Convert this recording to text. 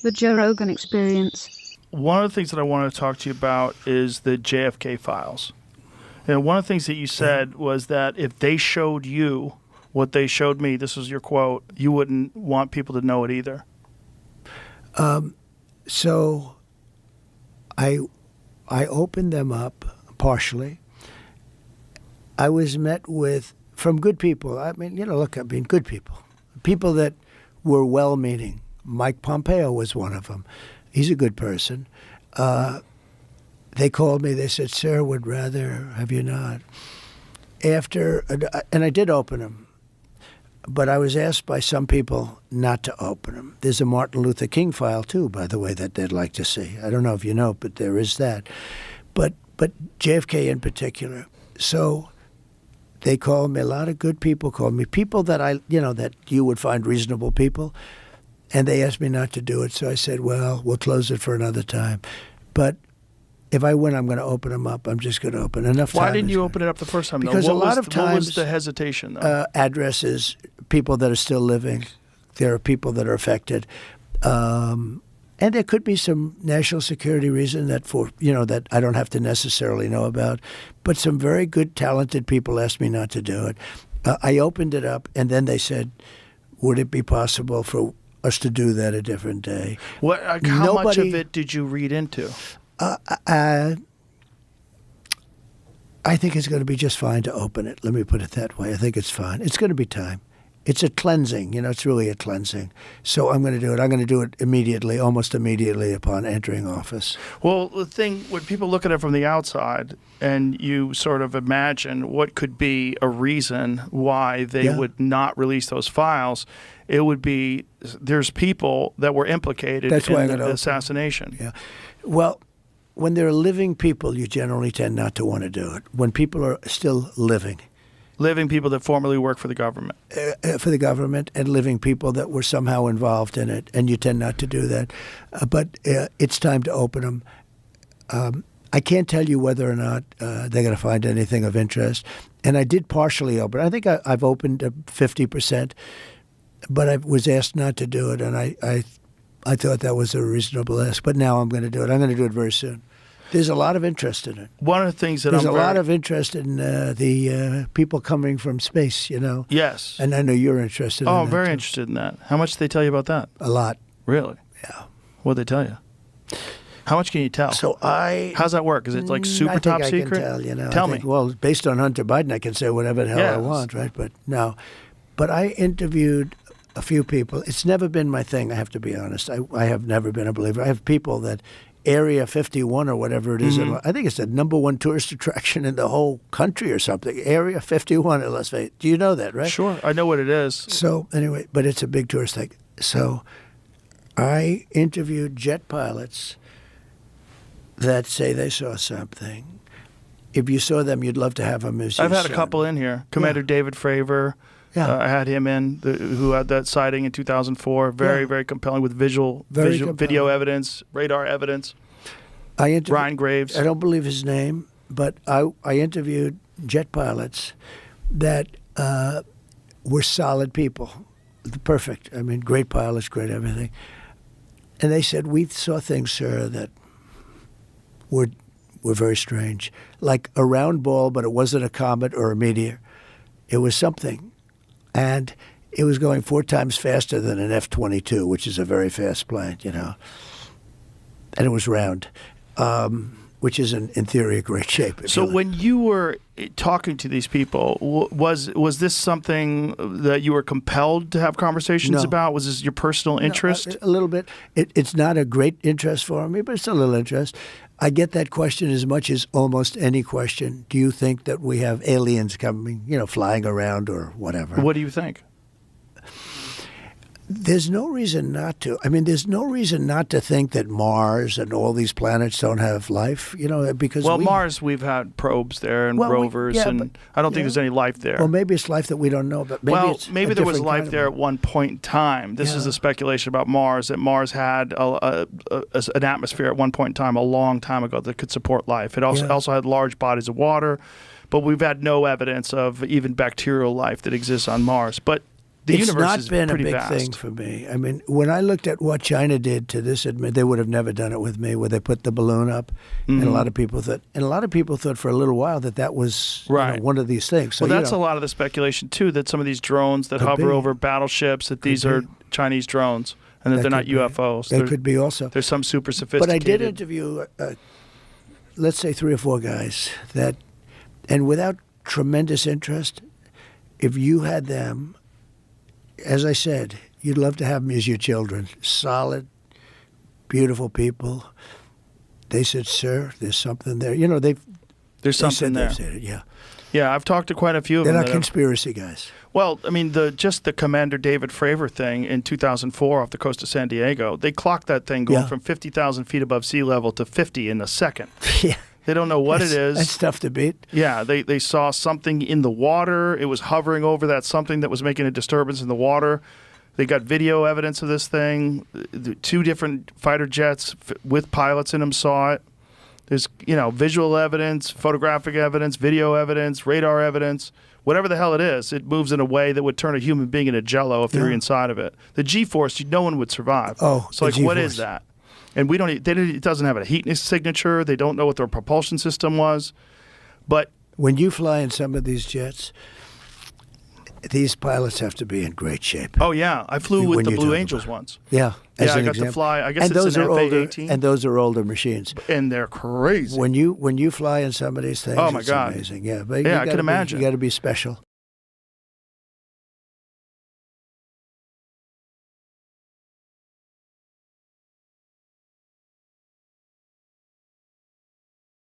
The Joe Rogan Experience. One of the things that I want to talk to you about is the JFK files. And one of the things that you said was that if they showed you what they showed me, this was your quote, you wouldn't want people to know it either. So I opened them up partially. I was met with, from good people. I mean, good people. People that were well-meaning. Mike Pompeo was one of them. He's a good person. They called me. They said, "Sir, would rather have you not." And I did open them. But I was asked by some people not to open them. There's a Martin Luther King file, too, by the way, that they'd like to see. I don't know if you know, but there is that. But JFK in particular. So they called me, a lot of good people called me, people that that you would find reasonable people. And they asked me not to do it. So I said, well, we'll close it for another time. But if I win, I'm going to open them up. I'm just going to open enough time. Why didn't you open it up the first time, though? Because a lot of times, what was the hesitation, though? Addresses, people that are still living. There are people that are affected. And there could be some national security reason that I don't have to necessarily know about. But some very good, talented people asked me not to do it. I opened it up, and then they said, would it be possible for us to do that a different day? How much of it did you read into? I think it's going to be just fine to open it. Let me put it that way. I think it's fine. It's going to be time. It's a cleansing. It's really a cleansing. So I'm going to do it. I'm going to do it immediately, almost immediately upon entering office. Well, the thing, when people look at it from the outside and you sort of imagine what could be a reason why they would not release those files, it would be there's people that were implicated in the assassination. Yeah. Well, when there are living people, you generally tend not to want to do it. When people are still living. Living people that formerly worked for the government. For the government, and living people that were somehow involved in it, and you tend not to do that. But it's time to open them. I can't tell you whether or not they're going to find anything of interest. And I did partially open. I think I've opened 50%, but I was asked not to do it, and I thought that was a reasonable ask. But now I'm going to do it. I'm going to do it very soon. There's a lot of interest in it. One of the things that there's a lot of interest in the people coming from space, Yes. And I know you're interested in that. Oh, I'm very interested in that. How much did they tell you about that? A lot. Really? Yeah. What did they tell you? How much can you tell? So how's that work? Is it like super top secret? I can tell, Tell me. Well, based on Hunter Biden, I can say whatever the hell I want, right? But no. But I interviewed a few people. It's never been my thing, I have to be honest. I have never been a believer. I have people that Area 51 or whatever it is. Mm-hmm. I think it's the #1 tourist attraction in the whole country or something. Area 51 in Las Vegas. Do you know that, right? Sure. I know what it is. So anyway, but it's a big tourist thing. So I interviewed jet pilots that say they saw something. If you saw them, you'd love to have them as your I've had son. a couple in here. Commander David Fravor. Yeah. I had him in, who had that sighting in 2004. Very, very compelling with video evidence, radar evidence. Ryan Graves. I don't believe his name, but I interviewed jet pilots that were solid people. Perfect. I mean, great pilots, great everything. And they said, we saw things, sir, that were very strange. Like a round ball, but it wasn't a comet or a meteor. It was something. And it was going 4 times faster than an F-22, which is a very fast plane, And it was round, which is, in theory, a great shape. So when you were talking to these people, was this something that you were compelled to have conversations about? Was this your personal interest? No, a little bit. It's not a great interest for me, but it's a little interest. I get that question as much as almost any question. Do you think that we have aliens coming, flying around or whatever? What do you think? There's no reason not to. I mean, there's no reason not to think that Mars and all these planets don't have life, because Mars, we've had probes there and rovers, and I don't think there's any life there. Well, maybe it's life that we don't know about. Maybe there was life there at one point in time. This is the speculation about Mars, that Mars had an atmosphere at one point in time, a long time ago, that could support life. It also had large bodies of water, but we've had no evidence of even bacterial life that exists on Mars. But The it's universe not is been a pretty big vast. thing for me. I mean, when I looked at what China did to this, they would have never done it with me, where they put the balloon up, and a lot of people thought for a little while that was Right. one of these things. So, Well, that's a lot of the speculation too. That some of these drones that hover be. over battleships, that these are Chinese drones, and that they're not could be. UFOs. They They're- could be also. There's some super But sophisticated. I did interview, let's say, 3 or 4 guys that, and without tremendous interest, if you had them, as I said, you'd love to have them as your children. Solid, beautiful people. They said, "Sir, there's something there." You know, There's they something said there. they've said it. Yeah, Yeah, I've talked to quite a few of they're them. not that have- conspiracy guys. Well, I mean, just the Commander David Fravor thing in 2004 off the coast of San Diego, they clocked that thing going Yeah. from 50,000 feet above sea level to 50 in a second. Yeah, They don't know what it is. That's tough to beat. Yeah, they saw something in the water. It was hovering over that something that was making a disturbance in the water. They got video evidence of this thing. The 2 different fighter jets with pilots in them saw it. There's, visual evidence, photographic evidence, video evidence, radar evidence. Whatever the hell it is, it moves in a way that would turn a human being into jello if they were Yeah. inside of it. The G-force, no one would survive. Oh, so the what G-force. is that? And we don't. It doesn't have a heat signature. They don't know what their propulsion system was. But When you fly in some of these jets, these pilots have to be in great shape. oh yeah, I flew with When the you Blue talk Angels about once. Yeah, as Yeah, I an got example. to fly. I guess and it's those an are older, FA-18. and those are older machines. And they're crazy. When you fly in some of these things, Oh, my it's God. amazing. Yeah, but Yeah, I can imagine. You got to be special.